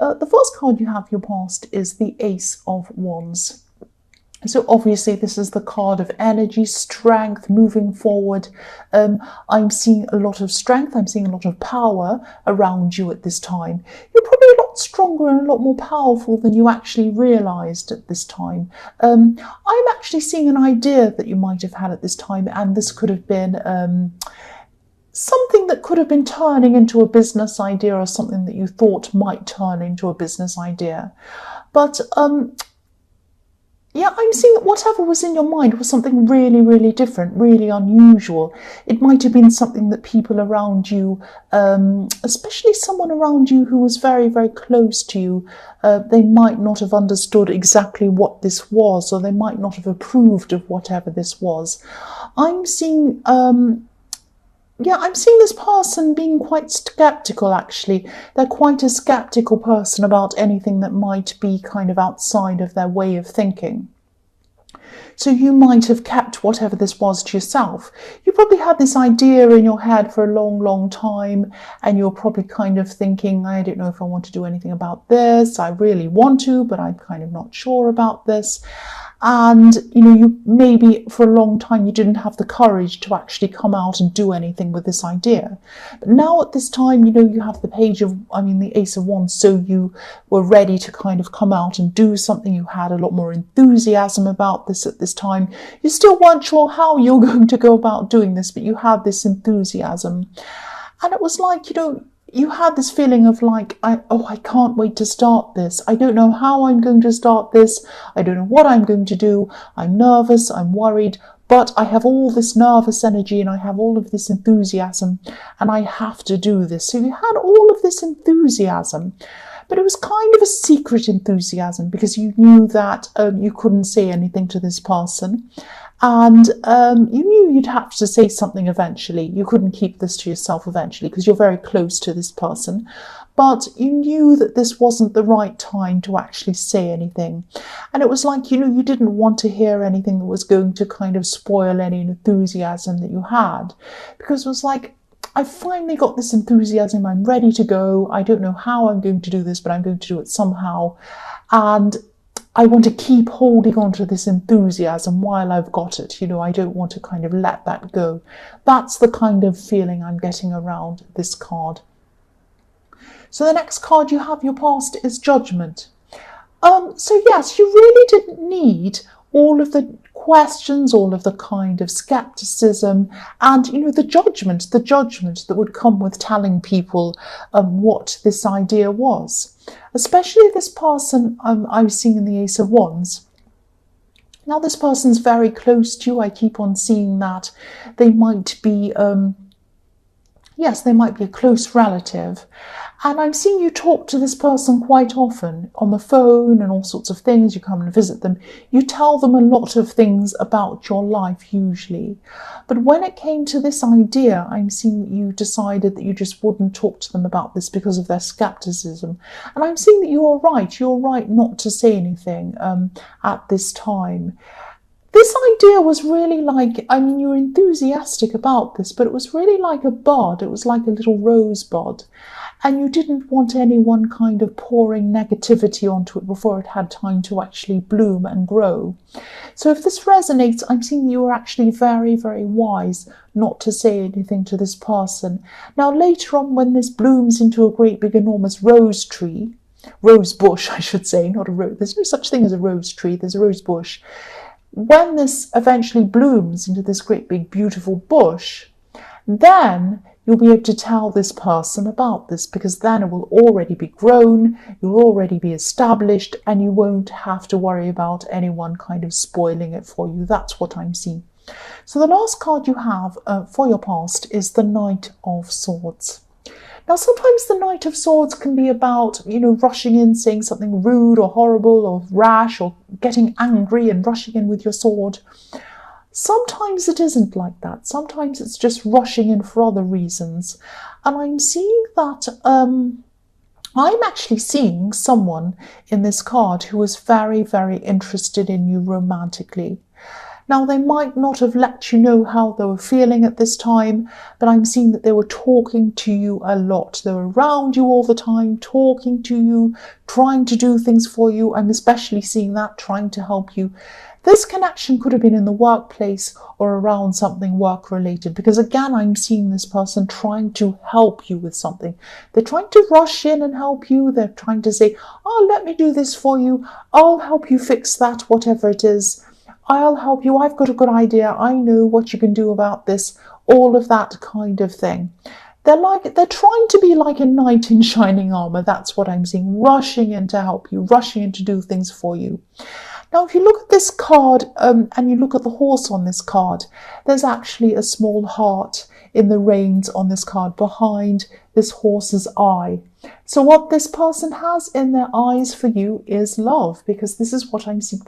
The first card you have, your past, is the Ace of Wands. So obviously this is the card of energy, strength, moving forward. I'm seeing a lot of strength. I'm seeing a lot of power around you at this time. You're probably a lot stronger and a lot more powerful than you actually realised at this time. I'm actually seeing an idea that you might have had at this time, and this could have been something that could have been turning into a business idea, or something that you thought might turn into a business idea. But yeah, I'm seeing that whatever was in your mind was something really, really different, really unusual. It might have been something that people around you, especially someone around you who was very, very close to you, they might not have understood exactly what this was, or they might not have approved of whatever this was. I'm seeing I'm seeing this person being quite skeptical, actually. They're quite a skeptical person about anything that might be kind of outside of their way of thinking. So you might have kept whatever this was to yourself. You probably had this idea in your head for a long, long time, and you're probably kind of thinking, I don't know if I want to do anything about this. I really want to, but I'm kind of not sure about this. And, you maybe for a long time you didn't have the courage to actually come out and do anything with this idea. But now at this time, you have the Ace of Wands, so you were ready to kind of come out and do something. You had a lot more enthusiasm about this at this time. You still weren't sure how you were going to go about doing this, but you had this enthusiasm. And it was like, you had this feeling of like, I can't wait to start this. I don't know how I'm going to start this. I don't know what I'm going to do. I'm nervous, I'm worried, but I have all this nervous energy and I have all of this enthusiasm and I have to do this. So you had all of this enthusiasm, but it was kind of a secret enthusiasm because you knew that you couldn't say anything to this person. And you knew you'd have to say something eventually. You couldn't keep this to yourself eventually because you're very close to this person. But you knew that this wasn't the right time to actually say anything. And it was like, you didn't want to hear anything that was going to kind of spoil any enthusiasm that you had. Because it was like, I finally got this enthusiasm. I'm ready to go. I don't know how I'm going to do this, but I'm going to do it somehow. And I want to keep holding on to this enthusiasm while I've got it. I don't want to kind of let that go. That's the kind of feeling I'm getting around this card. So the next card you have, your past, is Judgment. So yes, you really didn't need all of the questions, all of the kind of skepticism and, the judgment that would come with telling people what this idea was. Especially this person I was seeing in the Ace of Wands. Now this person's very close to you. I keep on seeing that they might be, they might be a close relative. And I'm seeing you talk to this person quite often on the phone and all sorts of things. You come and visit them. You tell them a lot of things about your life usually. But when it came to this idea, I'm seeing you decided that you just wouldn't talk to them about this because of their skepticism. And I'm seeing that you're right. You're right not to say anything at this time. This idea was really like, you're enthusiastic about this, but it was really like a bud. It was like a little rosebud. And you didn't want anyone kind of pouring negativity onto it before it had time to actually bloom and grow. So if this resonates, I'm seeing you were actually very, very wise not to say anything to this person. Now later on, when this blooms into a great big enormous rose bush, I should say, not a rose. There's no such thing as a rose tree, there's a rose bush. When this eventually blooms into this great big beautiful bush, then you'll be able to tell this person about this, because then it will already be grown, you'll already be established, and you won't have to worry about anyone kind of spoiling it for you. That's what I'm seeing. So the last card you have for your past is the Knight of Swords. Now, sometimes the Knight of Swords can be about, rushing in, saying something rude or horrible or rash, or getting angry and rushing in with your sword. Sometimes it isn't like that. Sometimes it's just rushing in for other reasons. And I'm seeing that, I'm actually seeing someone in this card who is very, very interested in you romantically. Now, they might not have let you know how they were feeling at this time, but I'm seeing that they were talking to you a lot. They were around you all the time, talking to you, trying to do things for you. I'm especially seeing that, trying to help you. This connection could have been in the workplace or around something work-related, because again, I'm seeing this person trying to help you with something. They're trying to rush in and help you. They're trying to say, oh, let me do this for you. I'll help you fix that, whatever it is. I'll help you. I've got a good idea. I know what you can do about this. All of that kind of thing. They're trying to be like a knight in shining armor. That's what I'm seeing. Rushing in to help you, rushing in to do things for you. Now, if you look at this card and you look at the horse on this card, there's actually a small heart in the reins on this card behind this horse's eye. So what this person has in their eyes for you is love, because this is what I'm seeing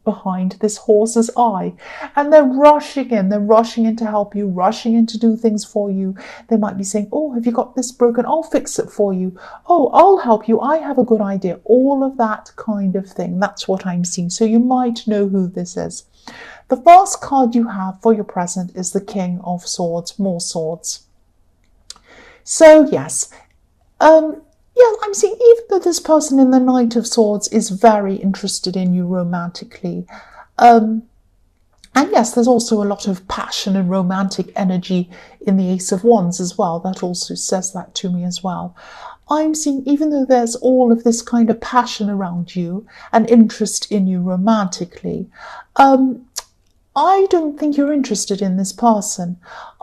behind this horse's eye. And they're rushing in to help you, rushing in to do things for you. They might be saying, oh, have you got this broken? I'll fix it for you. Oh, I'll help you. I have a good idea. All of that kind of thing. That's what I'm seeing. So you might know who this is. The first card you have for your present is the King of Swords, more swords. So yes, I'm seeing even though this person in the Knight of Swords is very interested in you romantically, and yes, there's also a lot of passion and romantic energy in the Ace of Wands as well. That also says that to me as well. I'm seeing even though there's all of this kind of passion around you and interest in you romantically, I don't think you're interested in this person.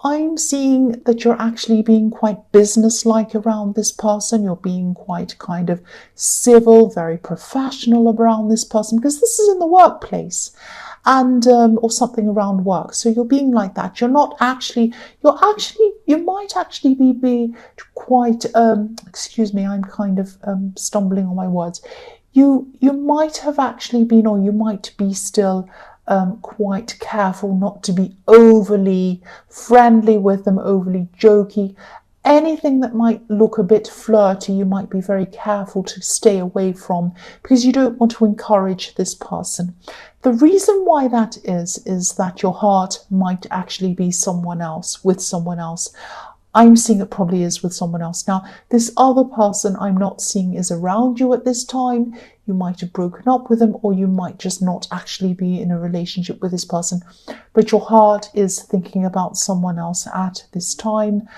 I'm seeing that you're actually being quite businesslike around this person. You're being quite kind of civil, very professional around this person, because this is in the workplace and or something around work. So you're being like that. You might actually be quite, excuse me, I'm kind of stumbling on my words. You might have actually been, or you might be still quite careful not to be overly friendly with them, overly jokey. Anything that might look a bit flirty, you might be very careful to stay away from, because you don't want to encourage this person. The reason why that is that your heart might actually be someone else, with someone else. I'm seeing it probably is with someone else. Now, this other person I'm not seeing is around you at this time. You might have broken up with them, or you might just not actually be in a relationship with this person. But your heart is thinking about someone else at this time.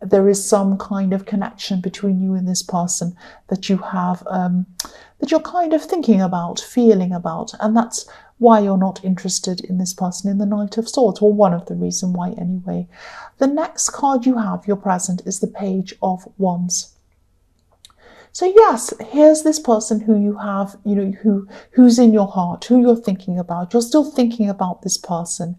There is some kind of connection between you and this person that you have, that you're kind of thinking about, feeling about. And that's why you're not interested in this person in the Knight of Swords, or one of the reasons why anyway. The next card you have, your present, is the Page of Wands. So yes, here's this person who you have, who's in your heart, who you're thinking about. You're still thinking about this person.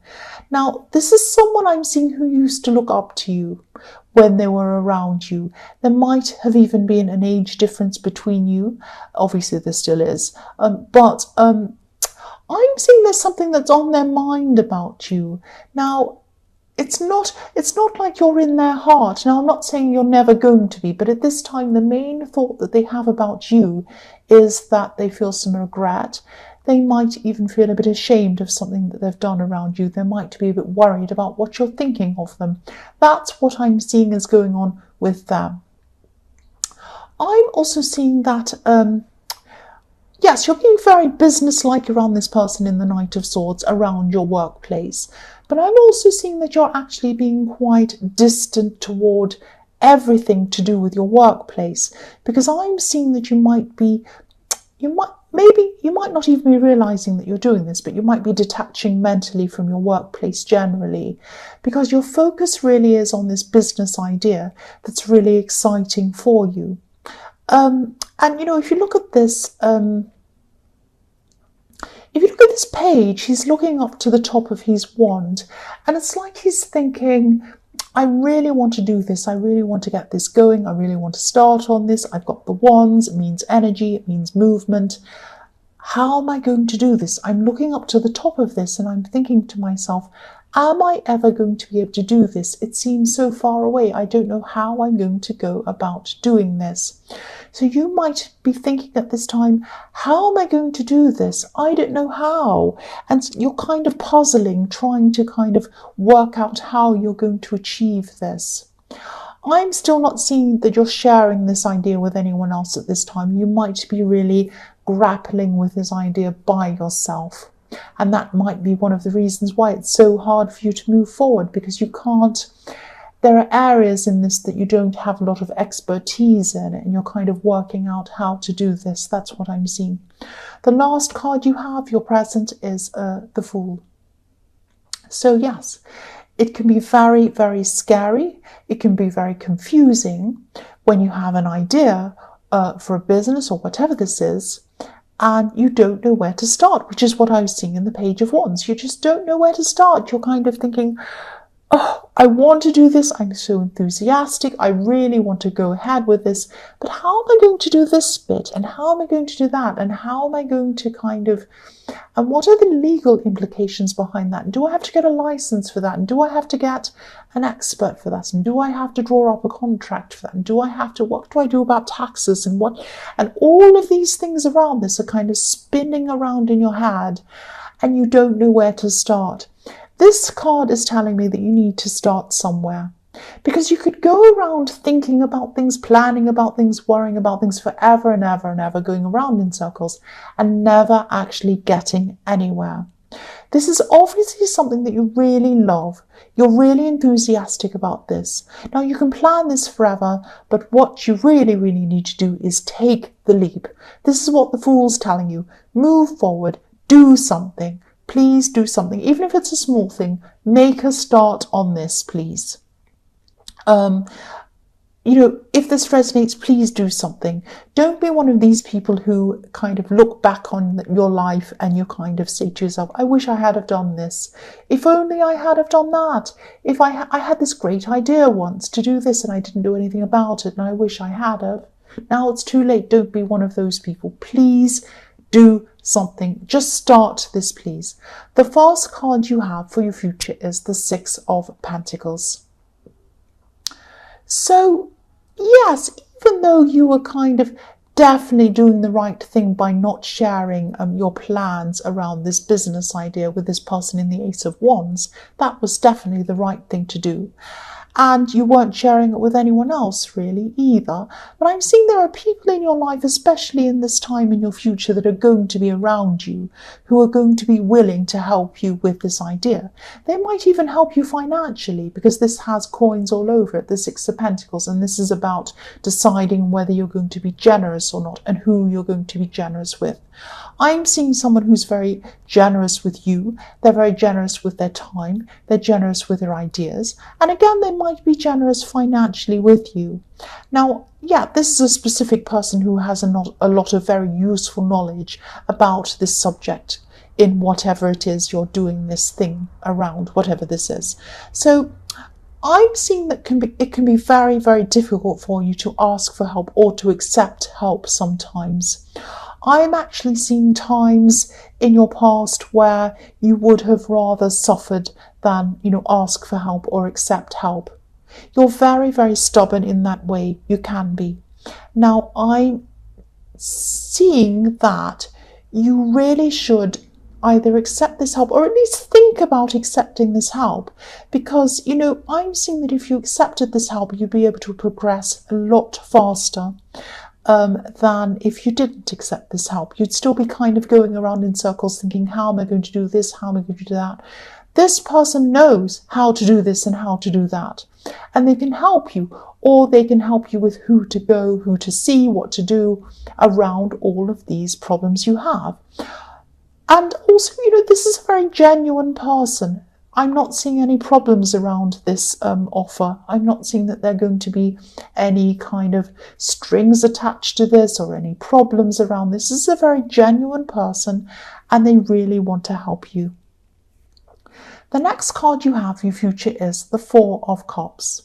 Now, this is someone I'm seeing who used to look up to you when they were around you. There might have even been an age difference between you. Obviously, there still is. But I'm seeing there's something that's on their mind about you. Now, it's not like you're in their heart. Now, I'm not saying you're never going to be, but at this time, the main thought that they have about you is that they feel some regret. They might even feel a bit ashamed of something that they've done around you. They might be a bit worried about what you're thinking of them. That's what I'm seeing is going on with them. I'm also seeing that, yes, you're being very businesslike around this person in the Knight of Swords, around your workplace. But I'm also seeing that you're actually being quite distant toward everything to do with your workplace, because I'm seeing that you might not even be realizing that you're doing this, but you might be detaching mentally from your workplace generally, because your focus really is on this business idea that's really exciting for you. And if you look at this, if you look at this page, he's looking up to the top of his wand, and it's like he's thinking, I really want to do this. I really want to get this going. I really want to start on this. I've got the wands. It means energy. It means movement. How am I going to do this? I'm looking up to the top of this and I'm thinking to myself, am I ever going to be able to do this? It seems so far away. I don't know how I'm going to go about doing this. So you might be thinking at this time, how am I going to do this? I don't know how. And you're kind of puzzling, trying to kind of work out how you're going to achieve this. I'm still not seeing that you're sharing this idea with anyone else at this time. You might be really grappling with this idea by yourself. And that might be one of the reasons why it's so hard for you to move forward, because you can't. There are areas in this that you don't have a lot of expertise in, and you're kind of working out how to do this. That's what I'm seeing. The last card you have, your present, is the Fool. So yes, it can be very, very scary. It can be very confusing when you have an idea for a business or whatever this is, and you don't know where to start, which is what I was seeing in the Page of Wands. You just don't know where to start. You're kind of thinking, oh, I want to do this. I'm so enthusiastic. I really want to go ahead with this. But how am I going to do this bit? And how am I going to do that? And how am I going to and what are the legal implications behind that? And do I have to get a license for that? And do I have to get an expert for that? And do I have to draw up a contract for that? And what do I do about taxes and what? And all of these things around this are kind of spinning around in your head, and you don't know where to start. This card is telling me that you need to start somewhere, because you could go around thinking about things, planning about things, worrying about things forever and ever and ever, going around in circles and never actually getting anywhere. This is obviously something that you really love. You're really enthusiastic about this. Now, you can plan this forever, but what you really, really need to do is take the leap. This is what the Fool's telling you. Move forward, do something. Please do something. Even if it's a small thing, make a start on this, please. If this resonates, please do something. Don't be one of these people who kind of look back on your life and you kind of say to yourself, I wish I had have done this. If only I had have done that. If I had this great idea once to do this and I didn't do anything about it, and I wish I had have. Now it's too late. Don't be one of those people. Please do something. Just start this, please. The first card you have for your future is the Six of Pentacles. So, yes, even though you were kind of definitely doing the right thing by not sharing your plans around this business idea with this person in the Ace of Wands, that was definitely the right thing to do. And you weren't sharing it with anyone else really either. But I'm seeing there are people in your life, especially in this time in your future, that are going to be around you, who are going to be willing to help you with this idea. They might even help you financially, because this has coins all over it, the Six of Pentacles, and this is about deciding whether you're going to be generous or not, and who you're going to be generous with. I'm seeing someone who's very generous with you. They're very generous with their time. They're generous with their ideas. And again, they might be generous financially with you. Now, yeah, this is a specific person who has a lot of very useful knowledge about this subject in whatever it is you're doing this thing around, whatever this is. So I'm seeing that it can be very, very difficult for you to ask for help or to accept help sometimes. I'm actually seeing times in your past where you would have rather suffered than, ask for help or accept help. You're very, very stubborn in that way. You can be. Now, I'm seeing that you really should either accept this help or at least think about accepting this help, because, I'm seeing that if you accepted this help, you'd be able to progress a lot faster. Than if you didn't accept this help. You'd still be kind of going around in circles thinking, how am I going to do this? How am I going to do that? This person knows how to do this and how to do that. And they can help you, or they can help you with who to go, who to see, what to do around all of these problems you have. And also, this is a very genuine person. I'm not seeing any problems around this offer. I'm not seeing that there are going to be any kind of strings attached to this or any problems around this. This is a very genuine person and they really want to help you. The next card you have for your future is the Four of Cups.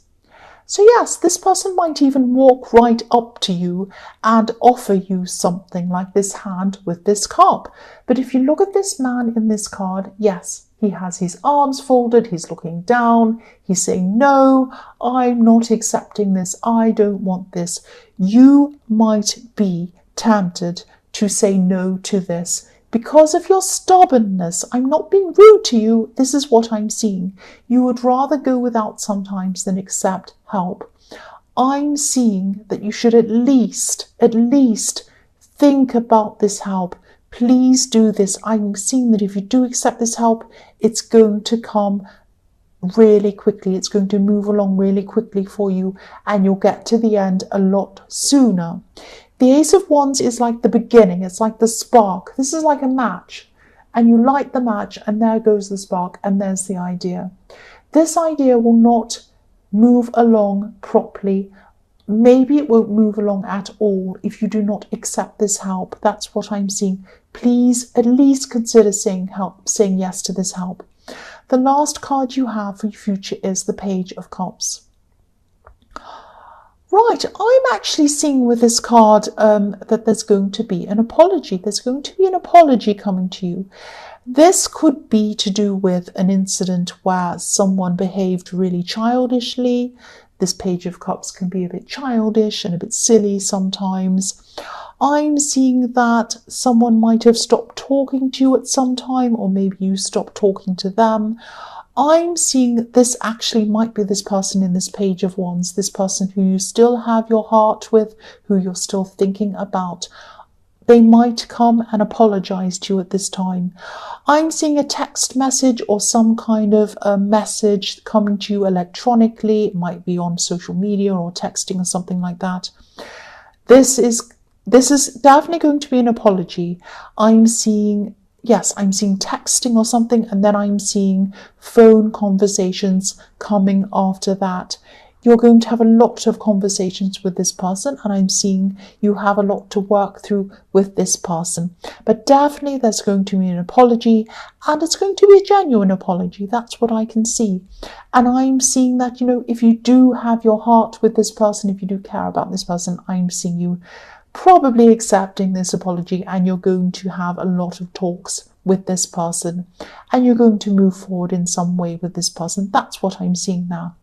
So yes, this person might even walk right up to you and offer you something like this hand with this cup. But if you look at this man in this card, yes, He has his arms folded, he's looking down, he's saying, no, I'm not accepting this, I don't want this. You might be tempted to say no to this because of your stubbornness. I'm not being rude to you, this is what I'm seeing. You would rather go without sometimes than accept help. I'm seeing that you should at least think about this help. Please do this. I'm seeing that if you do accept this help, it's going to come really quickly. It's going to move along really quickly for you, and you'll get to the end a lot sooner. The Ace of Wands is like the beginning. It's like the spark. This is like a match, and you light the match, and there goes the spark, and there's the idea. This idea will not move along properly. Maybe it won't move along at all if you do not accept this help. That's what I'm seeing. Please at least consider saying yes to this help. The last card you have for your future is the Page of Cups. Right, I'm actually seeing with this card that there's going to be an apology. There's going to be an apology coming to you. This could be to do with an incident where someone behaved really childishly. This Page of Cups can be a bit childish and a bit silly sometimes. I'm seeing that someone might have stopped talking to you at some time, or maybe you stopped talking to them. I'm seeing this actually might be this person in this Page of Wands, this person who you still have your heart with, who you're still thinking about. They might come and apologize to you at this time. I'm seeing a text message or some kind of a message coming to you electronically. It might be on social media or texting or something like that. This is definitely going to be an apology. I'm seeing texting or something, and then I'm seeing phone conversations coming after that. You're going to have a lot of conversations with this person, and I'm seeing you have a lot to work through with this person. But definitely there's going to be an apology, and it's going to be a genuine apology. That's what I can see. And I'm seeing that, if you do have your heart with this person, if you do care about this person, I'm seeing you probably accepting this apology, and you're going to have a lot of talks with this person, and you're going to move forward in some way with this person. That's what I'm seeing now.